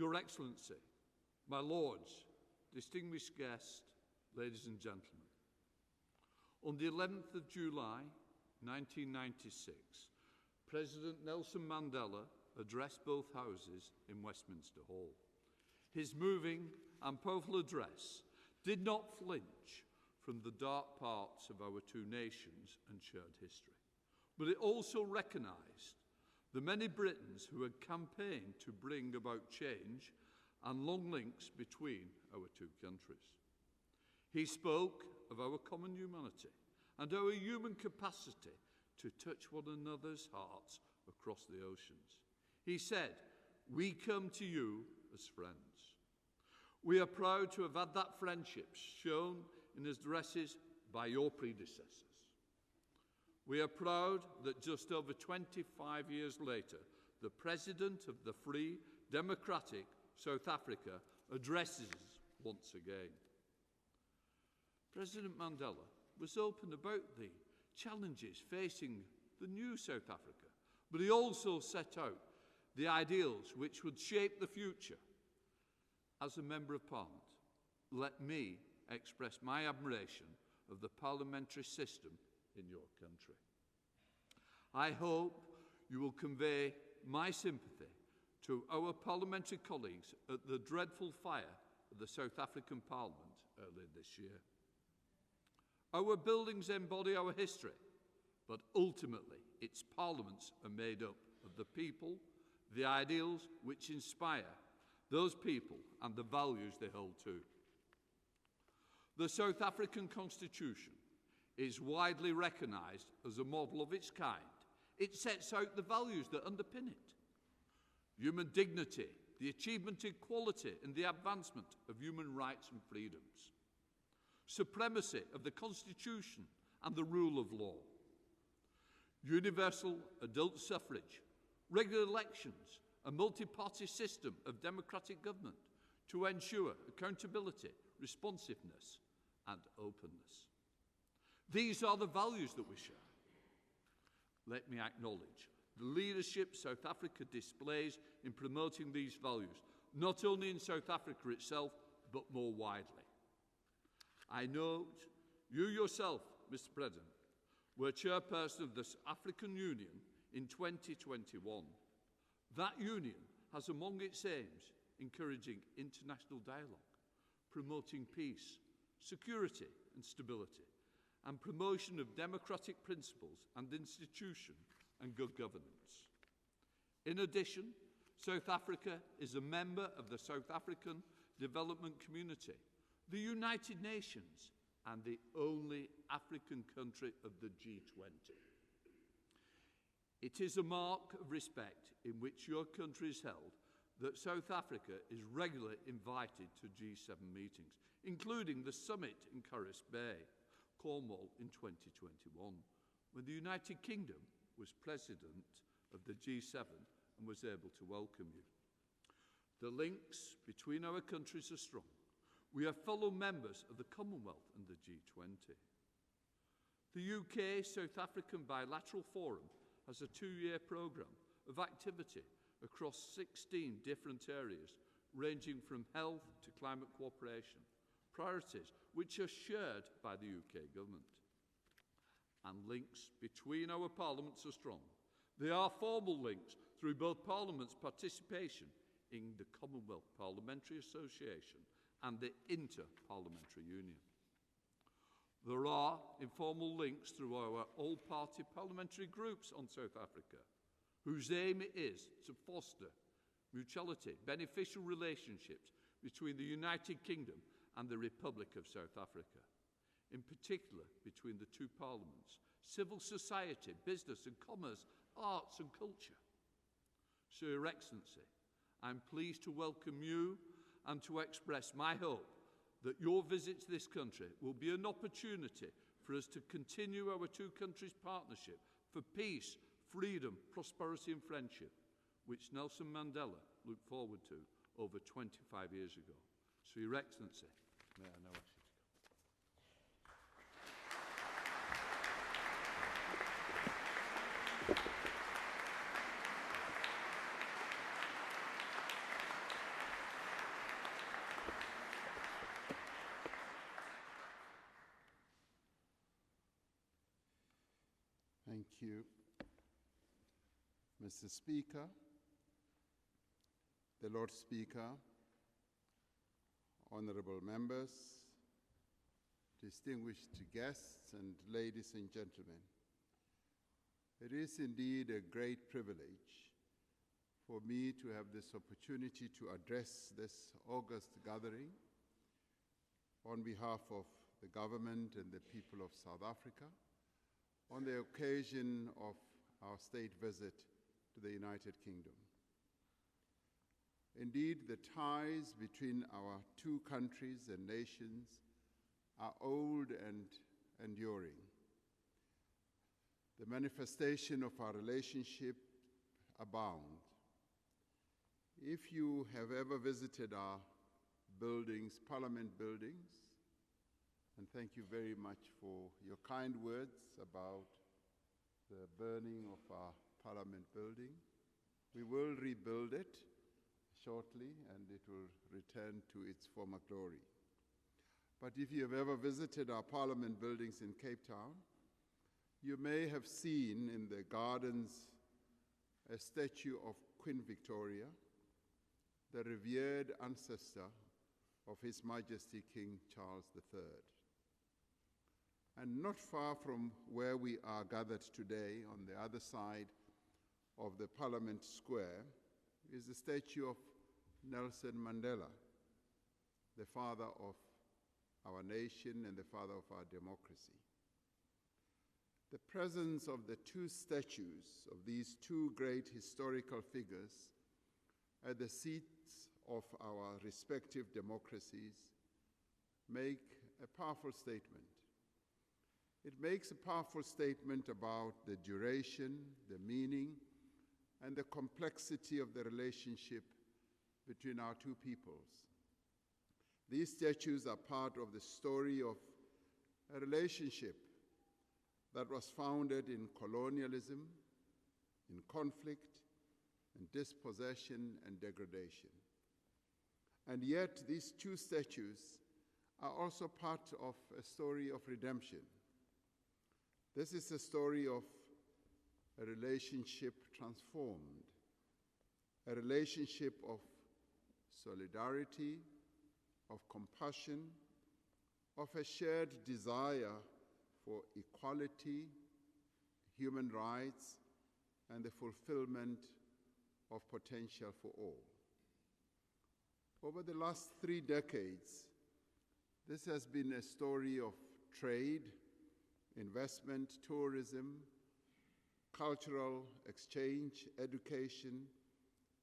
Your Excellency, my Lords, distinguished guests, ladies and gentlemen, on the 11th of July, 1996, President Nelson Mandela addressed both houses in Westminster Hall. His moving and powerful address did not flinch from the dark parts of our two nations and shared history, but it also recognised the many Britons who had campaigned to bring about change and long links between our two countries. He spoke of our common humanity and our human capacity to touch one another's hearts across the oceans. He said, "We come to you as friends." We are proud to have had that friendship shown in his addresses by your predecessors. We are proud that just over 25 years later, the President of the free, democratic South Africa addresses us once again. President Mandela was open about the challenges facing the new South Africa, but he also set out the ideals which would shape the future. As a Member of Parliament, let me express my admiration of the parliamentary system in your country. I hope you will convey my sympathy to our parliamentary colleagues at the dreadful fire of the South African Parliament earlier this year. Our buildings embody our history, but ultimately its parliaments are made up of the people, the ideals which inspire those people and the values they hold to. The South African Constitution is widely recognised as a model of its kind. It sets out the values that underpin it. Human dignity, the achievement of equality and the advancement of human rights and freedoms. Supremacy of the Constitution and the rule of law. Universal adult suffrage, regular elections, a multi-party system of democratic government to ensure accountability, responsiveness and openness. These are the values that we share. Let me acknowledge the leadership South Africa displays in promoting these values, not only in South Africa itself, but more widely. I note you yourself, Mr. President, were chairperson of the African Union in 2021. That union has among its aims encouraging international dialogue, promoting peace, security and stability, and promotion of democratic principles and institutions and good governance. In addition, South Africa is a member of the South African Development Community, the United Nations, and the only African country of the G20. It is a mark of respect in which your country is held that South Africa is regularly invited to G7 meetings, including the summit in Curtis Bay, Cornwall in 2021, when the United Kingdom was president of the G7 and was able to welcome you. The links between our countries are strong. We are fellow members of the Commonwealth and the G20. The UK-South African Bilateral Forum has a 2-year programme of activity across 16 different areas, ranging from health to climate cooperation, priorities which are shared by the UK government. And links between our parliaments are strong. They are formal links through both parliaments' participation in the Commonwealth Parliamentary Association and the Inter-Parliamentary Union. There are informal links through our all-party parliamentary groups on South Africa, whose aim is to foster mutuality, beneficial relationships between the United Kingdom and the Republic of South Africa, in particular between the two parliaments, civil society, business and commerce, arts and culture. So, Your Excellency, I'm pleased to welcome you and to express my hope that your visit to this country will be an opportunity for us to continue our two countries' partnership for peace, freedom, prosperity and friendship, which Nelson Mandela looked forward to over 25 years ago. So, Your Excellency, may I now ask you to go. you, Mr. Speaker, the Lord Speaker, honorable members, distinguished guests, and ladies and gentlemen. It is indeed a great privilege for me to have this opportunity to address this august gathering on behalf of the government and the people of South Africa on the occasion of our state visit to the United Kingdom. Indeed, the ties between our two countries and nations are old and enduring. The manifestation of our relationship abound. If you have ever visited our buildings, Parliament buildings, and thank you very much for your kind words about the burning of our Parliament building. We will rebuild it shortly and it will return to its former glory. But if you have ever visited our Parliament buildings in Cape Town, you may have seen in the gardens a statue of Queen Victoria, the revered ancestor of His Majesty King Charles III. And not far from where we are gathered today, on the other side of the Parliament Square, is the statue of Nelson Mandela, the father of our nation and the father of our democracy. The presence of the two statues of these two great historical figures at the seats of our respective democracies make a powerful statement. It makes a powerful statement about the duration, the meaning, and the complexity of the relationship between our two peoples. These statues are part of the story of a relationship that was founded in colonialism, in conflict, in dispossession and degradation. And yet these two statues are also part of a story of redemption. This is a story of a relationship transformed, a relationship of solidarity, of compassion, of a shared desire for equality, human rights, and the fulfillment of potential for all. Over the last 3 decades, this has been a story of trade, investment, tourism, cultural exchange, education,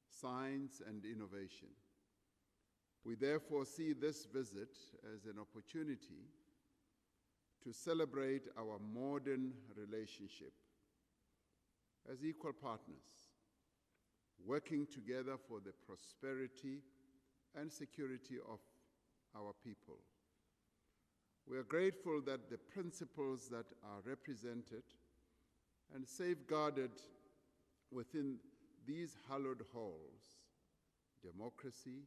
science, and innovation. We therefore see this visit as an opportunity to celebrate our modern relationship as equal partners, working together for the prosperity and security of our people. We are grateful that the principles that are represented and safeguarded within these hallowed halls, democracy,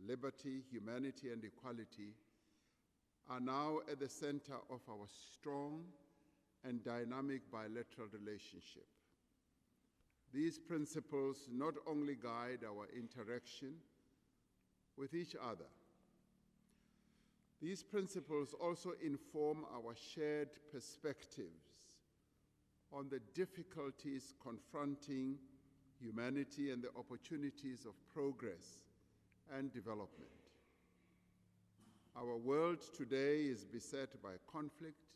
liberty, humanity, and equality, are now at the center of our strong and dynamic bilateral relationship. These principles not only guide our interaction with each other, these principles also inform our shared perspectives on the difficulties confronting humanity and the opportunities of progress and development. Our world today is beset by conflict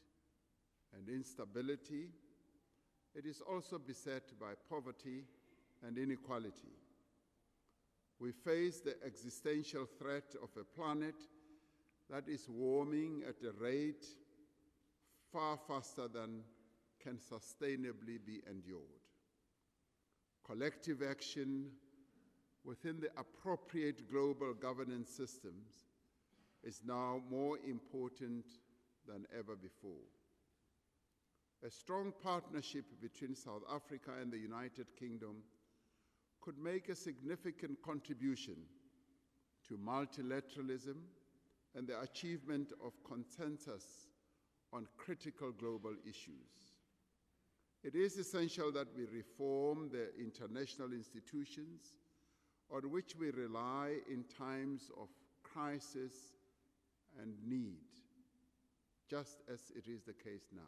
and instability. It is also beset by poverty and inequality. We face the existential threat of a planet that is warming at a rate far faster than can sustainably be endured. Collective action within the appropriate global governance systems is now more important than ever before. A strong partnership between South Africa and the United Kingdom could make a significant contribution to multilateralism and the achievement of consensus on critical global issues. It is essential that we reform the international institutions on which we rely in times of crisis and need, just as it is the case now.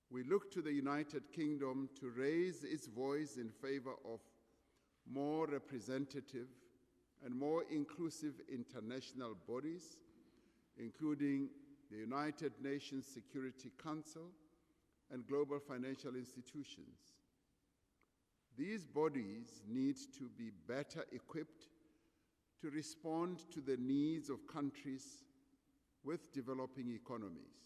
We look to the United Kingdom to raise its voice in favor of more representative and more inclusive international bodies, including the United Nations Security Council and global financial institutions. These bodies need to be better equipped to respond to the needs of countries with developing economies.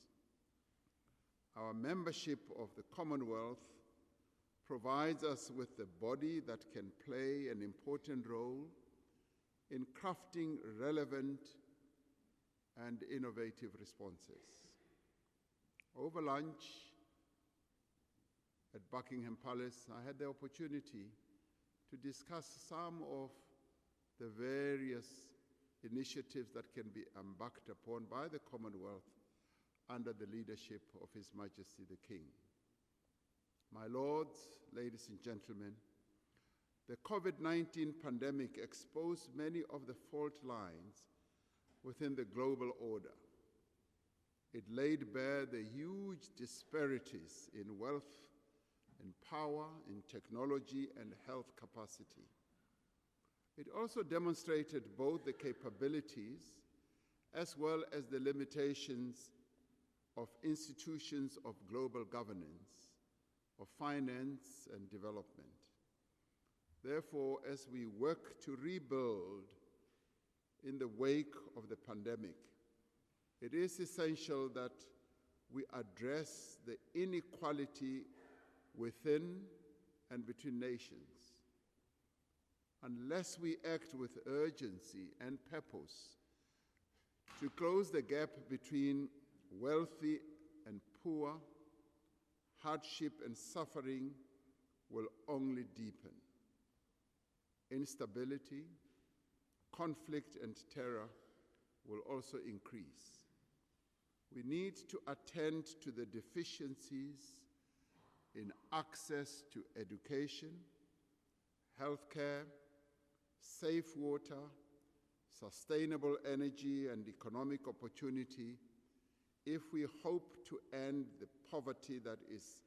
Our membership of the Commonwealth provides us with the body that can play an important role in crafting relevant and innovative responses. Over lunch at Buckingham Palace, I had the opportunity to discuss some of the various initiatives that can be embarked upon by the Commonwealth under the leadership of His Majesty the King. My lords, ladies and gentlemen, the COVID-19 pandemic exposed many of the fault lines within the global order. It laid bare the huge disparities in wealth, in power, in technology, and health capacity. It also demonstrated both the capabilities as well as the limitations of institutions of global governance, of finance and development. Therefore, as we work to rebuild in the wake of the pandemic, it is essential that we address the inequality within and between nations. Unless we act with urgency and purpose to close the gap between wealthy and poor, hardship and suffering will only deepen. Instability, conflict, and terror will also increase. We need to attend to the deficiencies in access to education, healthcare, safe water, sustainable energy, and economic opportunity if we hope to end the poverty that is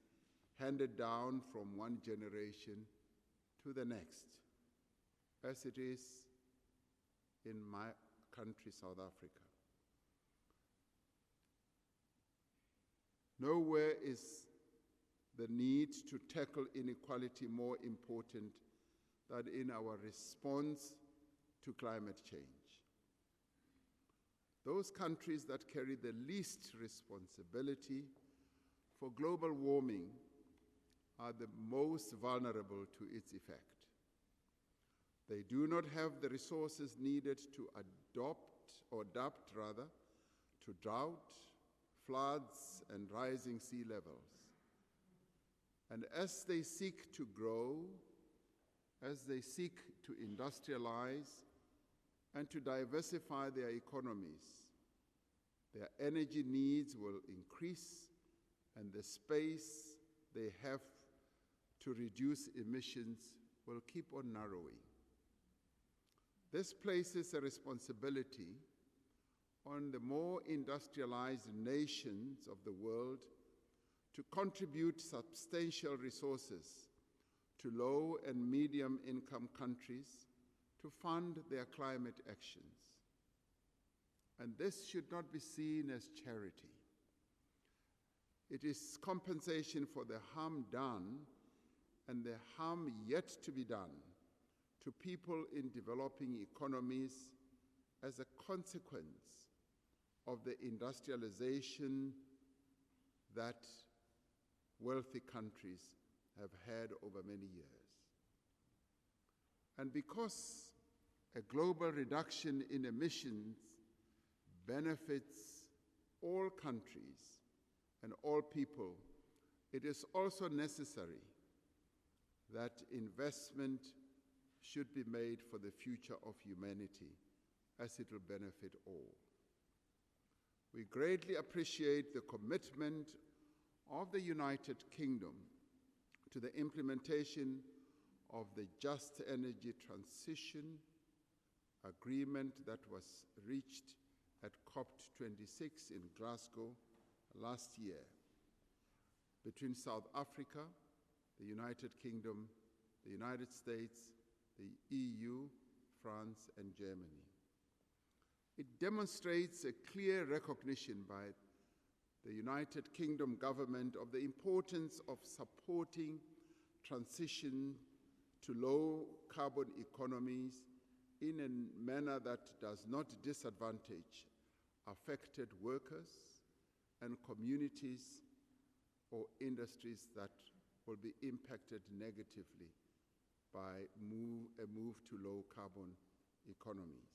handed down from one generation to the next, as it is in my country, South Africa. Nowhere is the need to tackle inequality more important than in our response to climate change. Those countries that carry the least responsibility for global warming are the most vulnerable to its effect. They do not have the resources needed to adapt to drought, floods, and rising sea levels. And as they seek to grow, as they seek to industrialize and to diversify their economies, their energy needs will increase and the space they have to reduce emissions will keep on narrowing. This places a responsibility on the more industrialized nations of the world to contribute substantial resources to low and medium income countries to fund their climate actions. And this should not be seen as charity. It is compensation for the harm done and the harm yet to be done to people in developing economies as a consequence of the industrialization that wealthy countries have had over many years. And because a global reduction in emissions benefits all countries and all people, it is also necessary that investment should be made for the future of humanity, as it will benefit all. We greatly appreciate the commitment of the United Kingdom to the implementation of the Just Energy Transition Agreement that was reached at COP26 in Glasgow last year between South Africa, the United Kingdom, the United States, the EU, France, and Germany. It demonstrates a clear recognition by the United Kingdom government of the importance of supporting transition to low-carbon economies in a manner that does not disadvantage affected workers and communities or industries that will be impacted negatively by a move to low-carbon economies.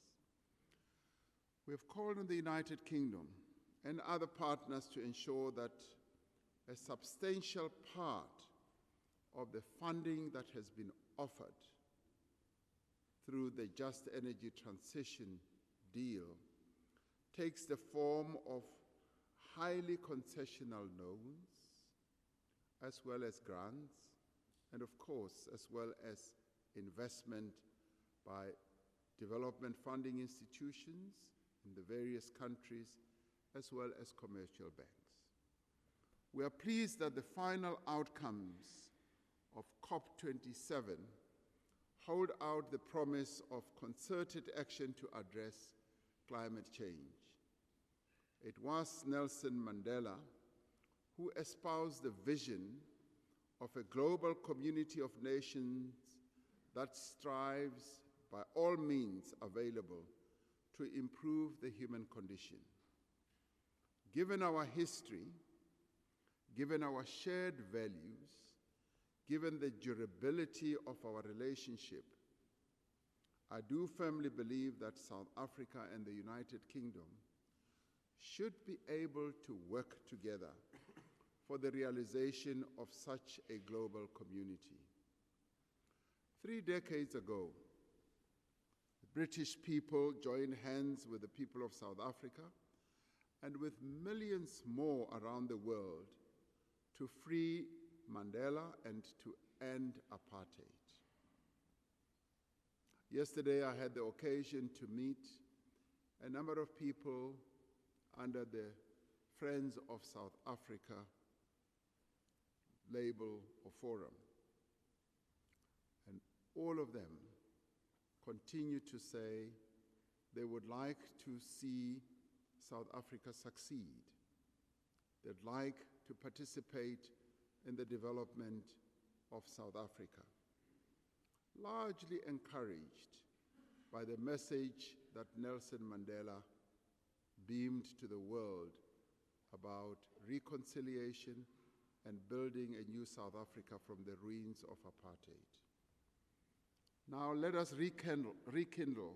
We have called on the United Kingdom and other partners to ensure that a substantial part of the funding that has been offered through the Just Energy Transition deal takes the form of highly concessional loans, as well as grants, and of course, as well as investment by development funding institutions in the various countries, as well as commercial banks. We are pleased that the final outcomes of COP27 hold out the promise of concerted action to address climate change. It was Nelson Mandela who espoused the vision of a global community of nations that strives by all means available to improve the human condition. Given our history, given our shared values, given the durability of our relationship, I do firmly believe that South Africa and the United Kingdom should be able to work together for the realization of such a global community. 3 decades ago, the British people joined hands with the people of South Africa and with millions more around the world to free Mandela and to end apartheid. Yesterday, I had the occasion to meet a number of people under the Friends of South Africa label or forum. And all of them continue to say they would like to see South Africa succeed. They'd like to participate in the development of South Africa, largely encouraged by the message that Nelson Mandela beamed to the world about reconciliation and building a new South Africa from the ruins of apartheid. Now let us rekindle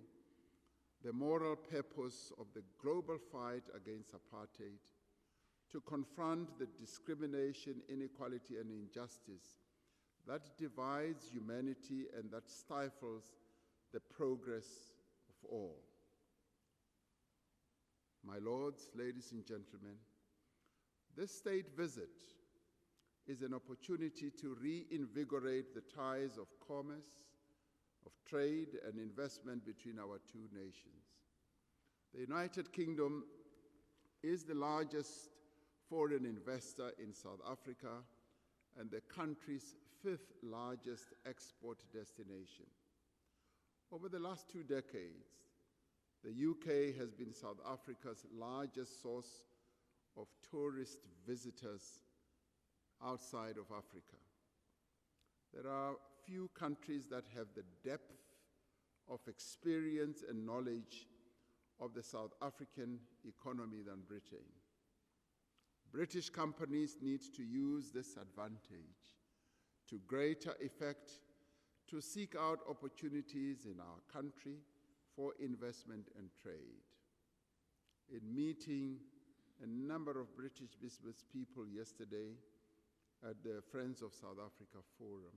the moral purpose of the global fight against apartheid to confront the discrimination, inequality, and injustice that divides humanity and that stifles the progress of all. My lords, ladies and gentlemen, this state visit is an opportunity to reinvigorate the ties of commerce, of trade and investment between our two nations. The United Kingdom is the largest foreign investor in South Africa and the country's 5th largest export destination. Over the last 2 decades, the UK has been South Africa's largest source of tourist visitors outside of Africa. There are few countries that have the depth of experience and knowledge of the South African economy than Britain. British companies need to use this advantage to greater effect to seek out opportunities in our country for investment and trade. In meeting a number of British business people yesterday at the Friends of South Africa Forum,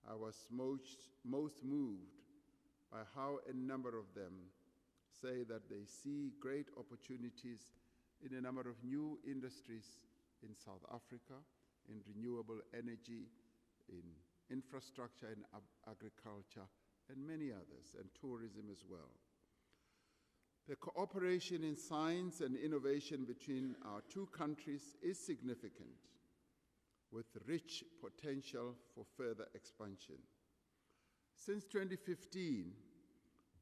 I was most moved by how a number of them say that they see great opportunities in a number of new industries in South Africa, in renewable energy, in infrastructure, in agriculture, and many others, and tourism as well. The cooperation in science and innovation between our two countries is significant, with rich potential for further expansion. Since 2015,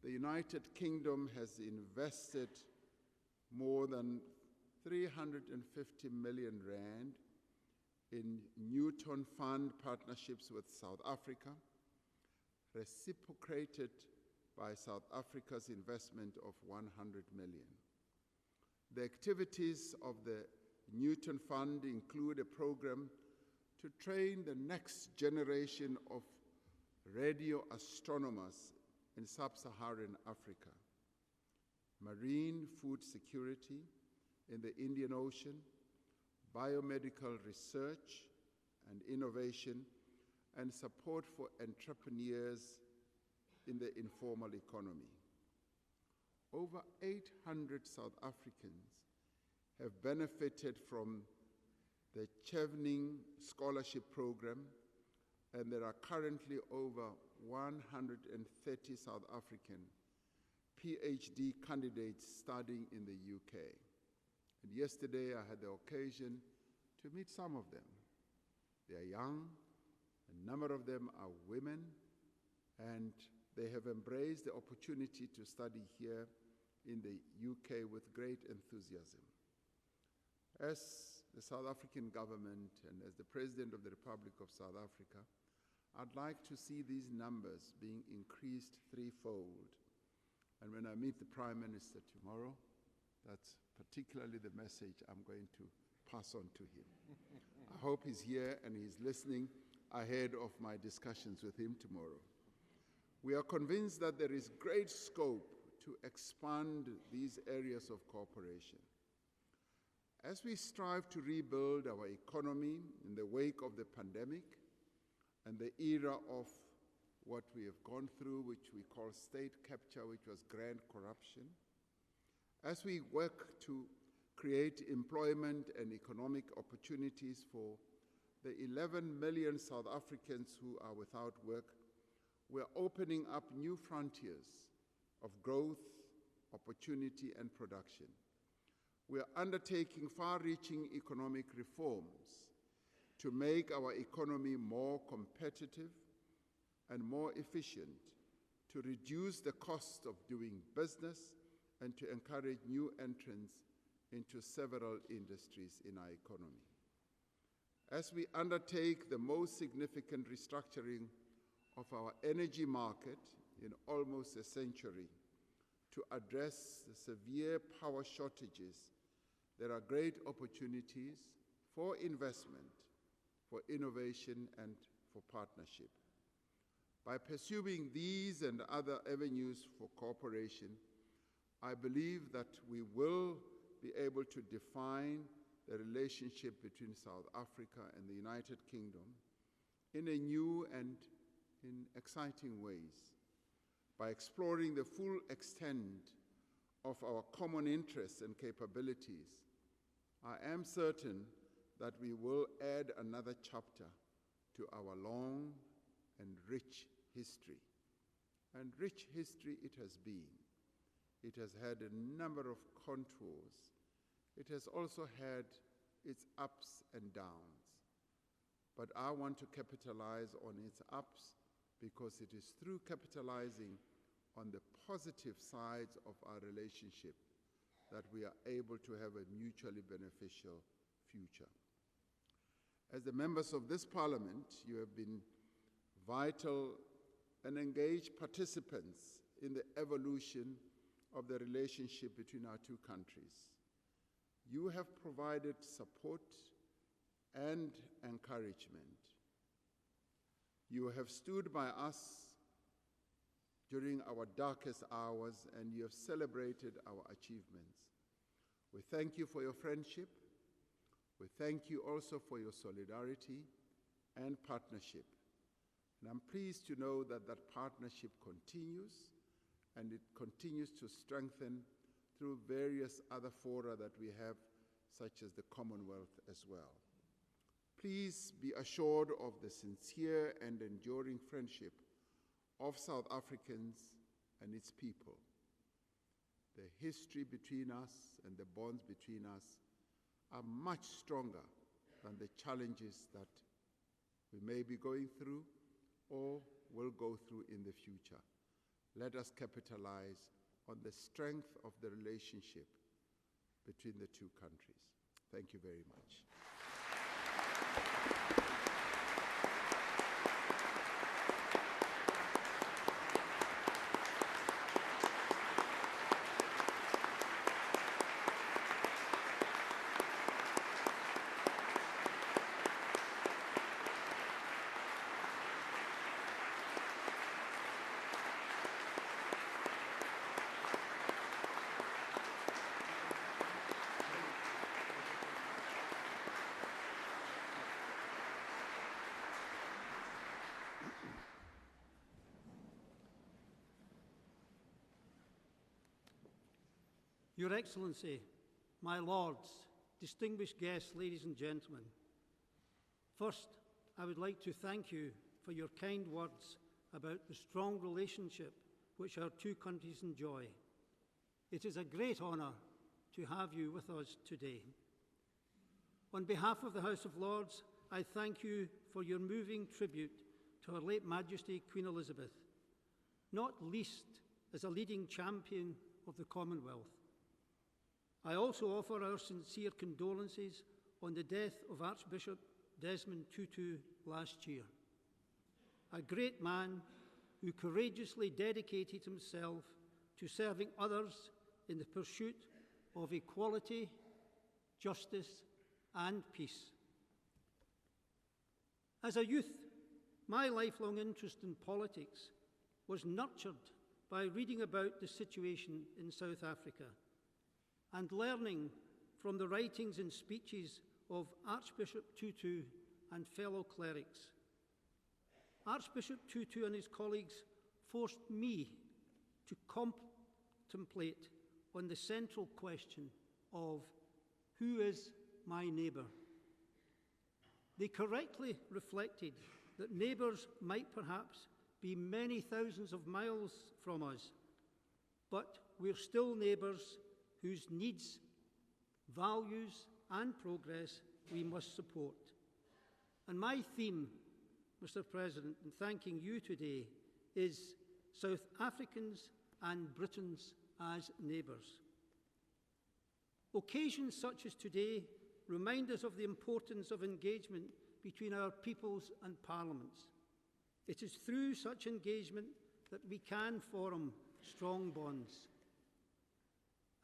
the United Kingdom has invested more than 350 million rand in Newton Fund partnerships with South Africa, reciprocated by South Africa's investment of 100 million. The activities of the Newton Fund include a program to train the next generation of radio astronomers in sub-Saharan Africa, marine food security in the Indian Ocean, biomedical research and innovation, and support for entrepreneurs in the informal economy. Over 800 South Africans have benefited from the Chevening Scholarship Program, and there are currently over 130 South African PhD candidates studying in the UK. And yesterday I had the occasion to meet some of them. They are young, a number of them are women, and they have embraced the opportunity to study here in the UK with great enthusiasm. As the South African government and as the President of the Republic of South Africa, I'd like to see these numbers being increased threefold. And when I meet the Prime Minister tomorrow, that's particularly the message I'm going to pass on to him. I hope he's here and he's listening ahead of my discussions with him tomorrow. We are convinced that there is great scope to expand these areas of cooperation. As we strive to rebuild our economy in the wake of the pandemic and the era of what we have gone through, which we call state capture, which was grand corruption, as we work to create employment and economic opportunities for the 11 million South Africans who are without work, we're opening up new frontiers of growth, opportunity, and production. We are undertaking far-reaching economic reforms to make our economy more competitive and more efficient, to reduce the cost of doing business, and to encourage new entrants into several industries in our economy. As we undertake the most significant restructuring of our energy market in almost a century to address the severe power shortages, there are great opportunities for investment, for innovation, and for partnership. By pursuing these and other avenues for cooperation, I believe that we will be able to define the relationship between South Africa and the United Kingdom in a new and in exciting ways. By exploring the full extent of our common interests and capabilities, I am certain that we will add another chapter to our long and rich history. And rich history it has been. It has had a number of contours. It has also had its ups and downs. But I want to capitalize on its ups because it is through capitalizing on the positive sides of our relationship that we are able to have a mutually beneficial future. As the members of this Parliament, you have been vital and engaged participants in the evolution of the relationship between our two countries. You have provided support and encouragement. You have stood by us during our darkest hours, and you have celebrated our achievements. We thank you for your friendship. We thank you also for your solidarity and partnership. And I'm pleased to know that that partnership continues, and it continues to strengthen through various other fora that we have, such as the Commonwealth as well. Please be assured of the sincere and enduring friendship of South Africans and its people. The history between us and the bonds between us are much stronger than the challenges that we may be going through or will go through in the future. Let us capitalize on the strength of the relationship between the two countries. Thank you very much. Your Excellency, my Lords, distinguished guests, ladies and gentlemen, first, I would like to thank you for your kind words about the strong relationship which our two countries enjoy. It is a great honour to have you with us today. On behalf of the House of Lords, I thank you for your moving tribute to Her late Majesty Queen Elizabeth, not least as a leading champion of the Commonwealth. I also offer our sincere condolences on the death of Archbishop Desmond Tutu last year, a great man who courageously dedicated himself to serving others in the pursuit of equality, justice, and peace. As a youth, my lifelong interest in politics was nurtured by reading about the situation in South Africa and learning from the writings and speeches of Archbishop Tutu and fellow clerics. Archbishop Tutu and his colleagues forced me to contemplate on the central question of who is my neighbour. They correctly reflected that neighbours might perhaps be many thousands of miles from us, but we're still neighbours whose needs, values, and progress we must support. And my theme, Mr. President, in thanking you today is South Africans and Britons as neighbours. Occasions such as today remind us of the importance of engagement between our peoples and parliaments. It is through such engagement that we can form strong bonds.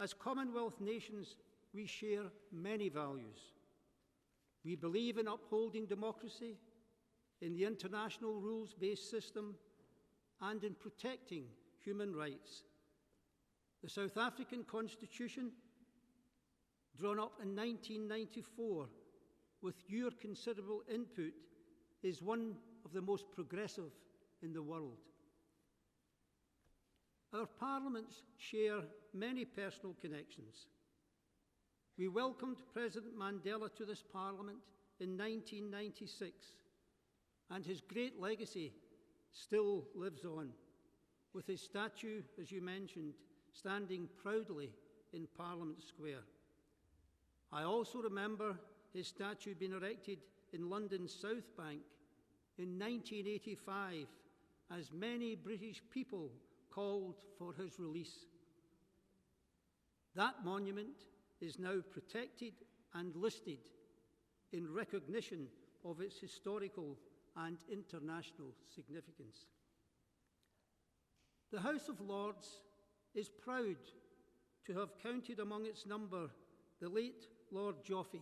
As Commonwealth nations, we share many values. We believe in upholding democracy, in the international rules-based system, and in protecting human rights. The South African Constitution, drawn up in 1994 with your considerable input, is one of the most progressive in the world. Our parliaments share many personal connections. We welcomed President Mandela to this parliament in 1996, and his great legacy still lives on, with his statue, as you mentioned, standing proudly in Parliament Square. I also remember his statue being erected in London's South Bank in 1985, as many British people called for his release. That monument is now protected and listed in recognition of its historical and international significance. The House of Lords is proud to have counted among its number the late Lord Joffe,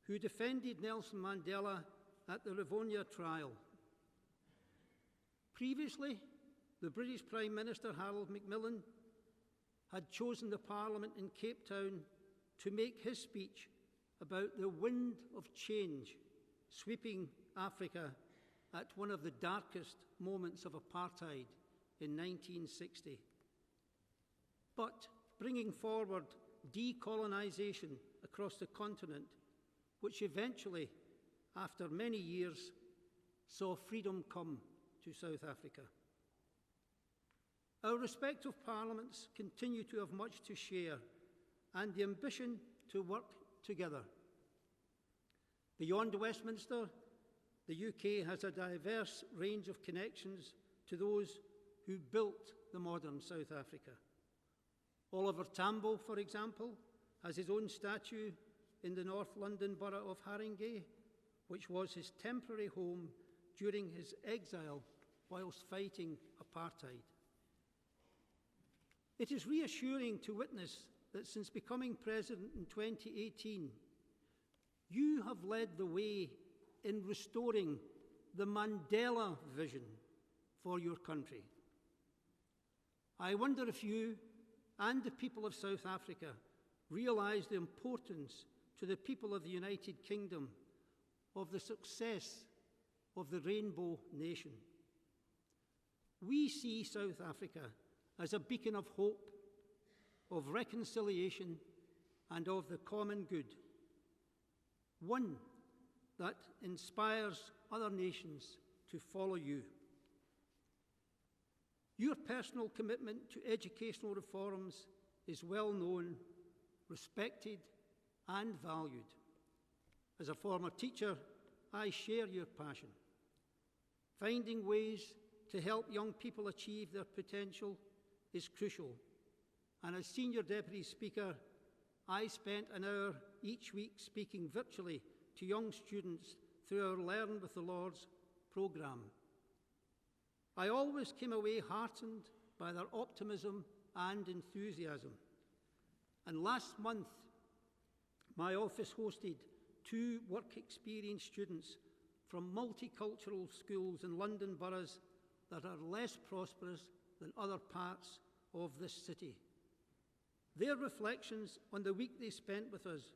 who defended Nelson Mandela at the Rivonia trial. Previously, the British Prime Minister Harold Macmillan had chosen the Parliament in Cape Town to make his speech about the wind of change sweeping Africa at one of the darkest moments of apartheid in 1960. But bringing forward decolonisation across the continent, which eventually, after many years, saw freedom come to South Africa. Our respective parliaments continue to have much to share and the ambition to work together. Beyond Westminster, the UK has a diverse range of connections to those who built the modern South Africa. Oliver Tambo, for example, has his own statue in the North London borough of Haringey, which was his temporary home during his exile whilst fighting apartheid. It is reassuring to witness that since becoming president in 2018, you have led the way in restoring the Mandela vision for your country. I wonder if you and the people of South Africa realise the importance to the people of the United Kingdom of the success of the Rainbow Nation. We see South Africa as a beacon of hope, of reconciliation, and of the common good, one that inspires other nations to follow you. Your personal commitment to educational reforms is well known, respected, and valued. As a former teacher, I share your passion. Finding ways to help young people achieve their potential is crucial. And as Senior Deputy Speaker, I spent an hour each week speaking virtually to young students through our Learn with the Lords programme. I always came away heartened by their optimism and enthusiasm. And last month, my office hosted 2 work experience students from multicultural schools in London boroughs that are less prosperous than other parts of this city. Their reflections on the week they spent with us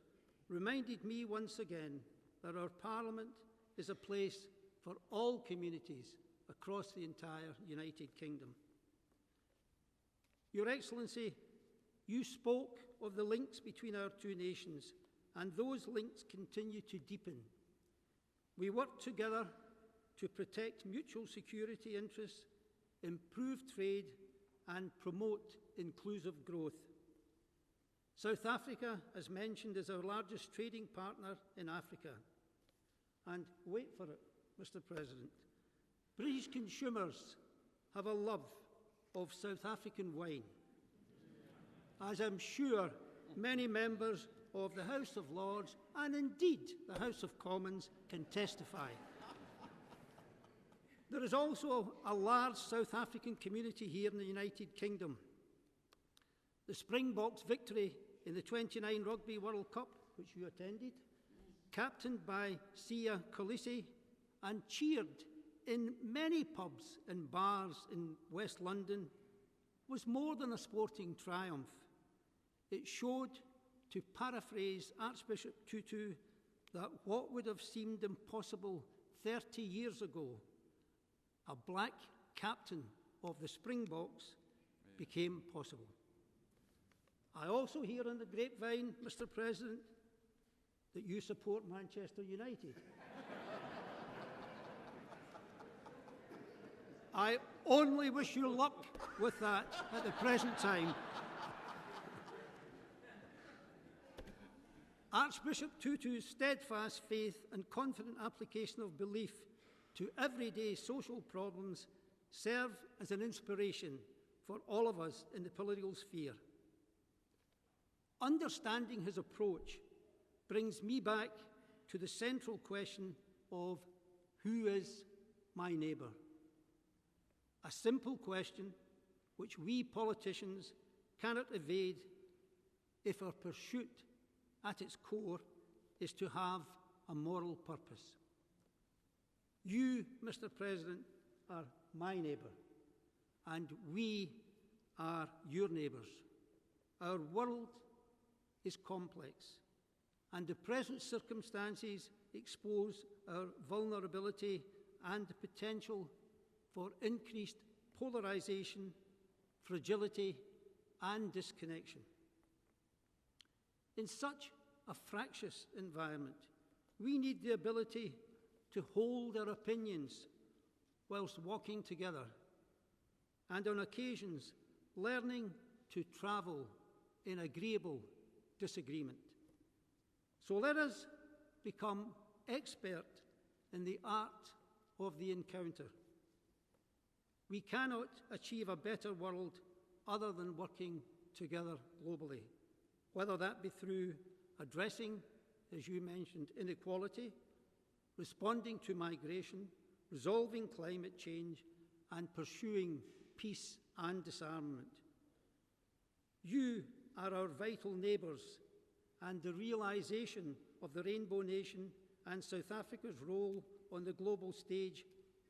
reminded me once again that our Parliament is a place for all communities across the entire United Kingdom. Your Excellency, you spoke of the links between our 2 nations, and those links continue to deepen. We work together to protect mutual security interests, improve trade, and promote inclusive growth. South Africa, as mentioned, is our largest trading partner in Africa. And wait for it, Mr. President, British consumers have a love of South African wine, as I'm sure many members of the House of Lords and indeed the House of Commons can testify. There is also a large South African community here in the United Kingdom. The Springboks' victory in the 29 Rugby World Cup, which you attended, captained by Siya Kolisi and cheered in many pubs and bars in West London, was more than a sporting triumph. It showed, to paraphrase Archbishop Tutu, that what would have seemed impossible 30 years ago, a black captain of the Springboks, became possible. I also hear on the grapevine, Mr. President, that you support Manchester United. I only wish you luck with that at the present time. Archbishop Tutu's steadfast faith and confident application of belief to everyday social problems serve as an inspiration for all of us in the political sphere. Understanding his approach brings me back to the central question of who is my neighbour? A simple question which we politicians cannot evade if our pursuit at its core is to have a moral purpose. You, Mr. President, are my neighbour, and we are your neighbours. Our world is complex, and the present circumstances expose our vulnerability and the potential for increased polarisation, fragility, and disconnection. In such a fractious environment. We need the ability to hold our opinions whilst walking together, and on occasions learning to travel in agreeable disagreement. So let us become expert in the art of the encounter. We cannot achieve a better world other than working together globally, whether that be through addressing, as you mentioned, inequality, responding to migration, resolving climate change, and pursuing peace and disarmament. You are our vital neighbours, and the realisation of the Rainbow Nation and South Africa's role on the global stage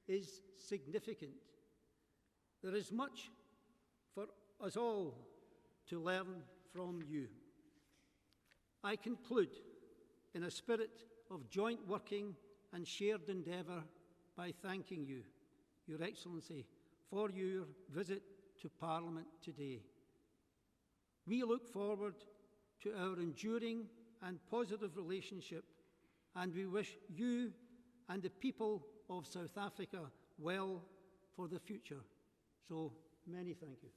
is significant. There is much for us all to learn from you. I conclude in a spirit of joint working and shared endeavour by thanking you, Your Excellency, for your visit to Parliament today. We look forward to our enduring and positive relationship, and we wish you and the people of South Africa well for the future. So, many thank you.